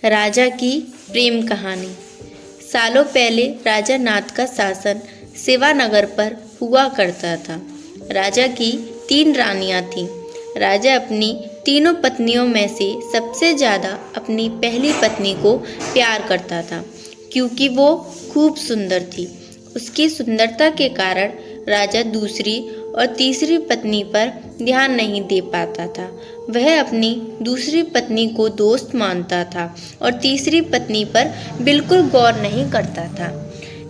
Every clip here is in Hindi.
राजा की प्रेम कहानी। सालों पहले राजा नाथ का शासन सेवानगर पर हुआ करता था। राजा की 3 रानियां थीं। राजा अपनी तीनों पत्नियों में से सबसे ज़्यादा अपनी पहली पत्नी को प्यार करता था, क्योंकि वो खूब सुंदर थी। उसकी सुंदरता के कारण राजा दूसरी और तीसरी पत्नी पर ध्यान नहीं दे पाता था। वह अपनी दूसरी पत्नी को दोस्त मानता था और तीसरी पत्नी पर बिल्कुल गौर नहीं करता था।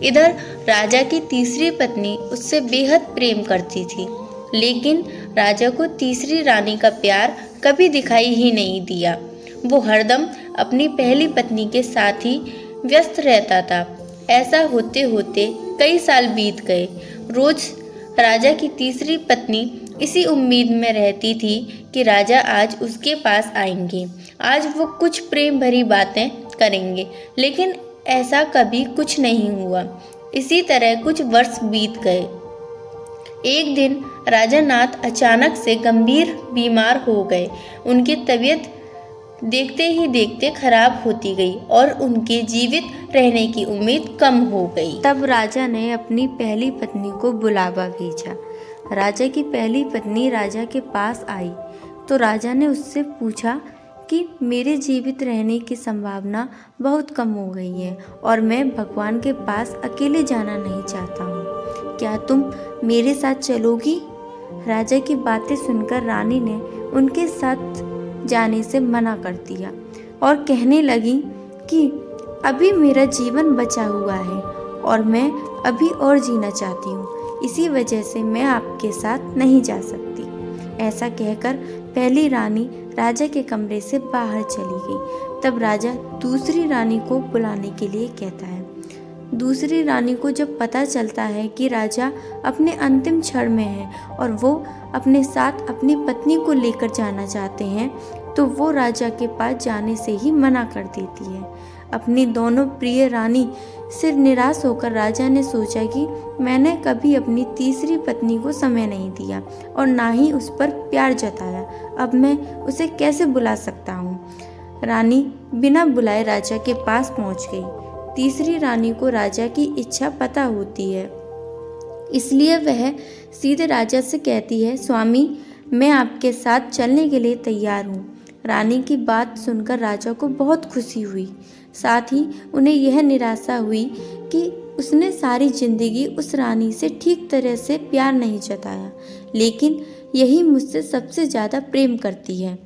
इधर राजा की तीसरी पत्नी उससे बेहद प्रेम करती थी, लेकिन राजा को तीसरी रानी का प्यार कभी दिखाई ही नहीं दिया। वो हरदम अपनी पहली पत्नी के साथ ही व्यस्त रहता था। ऐसा होते होते कई साल बीत गए। रोज राजा की तीसरी पत्नी इसी उम्मीद में रहती थी कि राजा आज उसके पास आएंगे, आज वो कुछ प्रेम भरी बातें करेंगे, लेकिन ऐसा कभी कुछ नहीं हुआ। इसी तरह कुछ वर्ष बीत गए। एक दिन राजा नाथ अचानक से गंभीर बीमार हो गए। उनकी तबीयत देखते ही देखते खराब होती गई और उनके जीवित रहने की उम्मीद कम हो गई। तब राजा ने अपनी पहली पत्नी को बुलावा भेजा। राजा की पहली पत्नी राजा के पास आई तो राजा ने उससे पूछा कि मेरे जीवित रहने की संभावना बहुत कम हो गई है और मैं भगवान के पास अकेले जाना नहीं चाहता हूँ। क्या तुम मेरे साथ चलोगी? राजा की बातें सुनकर रानी ने उनके साथ जाने से मना कर दिया और कहने लगी कि अभी मेरा जीवन बचा हुआ है और मैं अभी और जीना चाहती हूँ, इसी वजह से मैं आपके साथ नहीं जा सकती। ऐसा कहकर पहली रानी राजा के कमरे से बाहर चली गई। तब राजा दूसरी रानी को बुलाने के लिए कहता है। दूसरी रानी को जब पता चलता है कि राजा अपने अंतिम क्षण में है और वो अपने साथ अपनी पत्नी को लेकर जाना चाहते हैं, तो वो राजा के पास जाने से ही मना कर देती है। अपनी दोनों प्रिय रानी से निराश होकर राजा ने सोचा कि मैंने कभी अपनी तीसरी पत्नी को समय नहीं दिया और ना ही उस पर प्यार जताया, अब मैं उसे कैसे बुला सकता हूँ। रानी बिना बुलाए राजा के पास पहुँच गई। तीसरी रानी को राजा की इच्छा पता होती है, इसलिए वह सीधे राजा से कहती है, स्वामी, मैं आपके साथ चलने के लिए तैयार हूँ। रानी की बात सुनकर राजा को बहुत खुशी हुई। साथ ही उन्हें यह निराशा हुई कि उसने सारी जिंदगी उस रानी से ठीक तरह से प्यार नहीं जताया, लेकिन यही मुझसे सबसे ज़्यादा प्रेम करती है।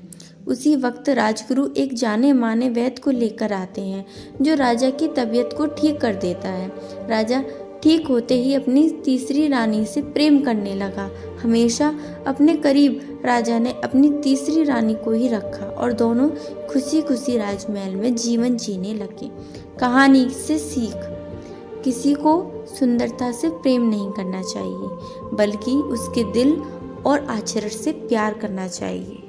उसी वक्त राजगुरु एक जाने माने वैद्य को लेकर आते हैं, जो राजा की तबीयत को ठीक कर देता है। राजा ठीक होते ही अपनी तीसरी रानी से प्रेम करने लगा। हमेशा अपने करीब राजा ने अपनी तीसरी रानी को ही रखा और दोनों खुशी खुशी राजमहल में जीवन जीने लगे। कहानी से सीख: किसी को सुंदरता से प्रेम नहीं करना चाहिए, बल्कि उसके दिल और आचरण से प्यार करना चाहिए।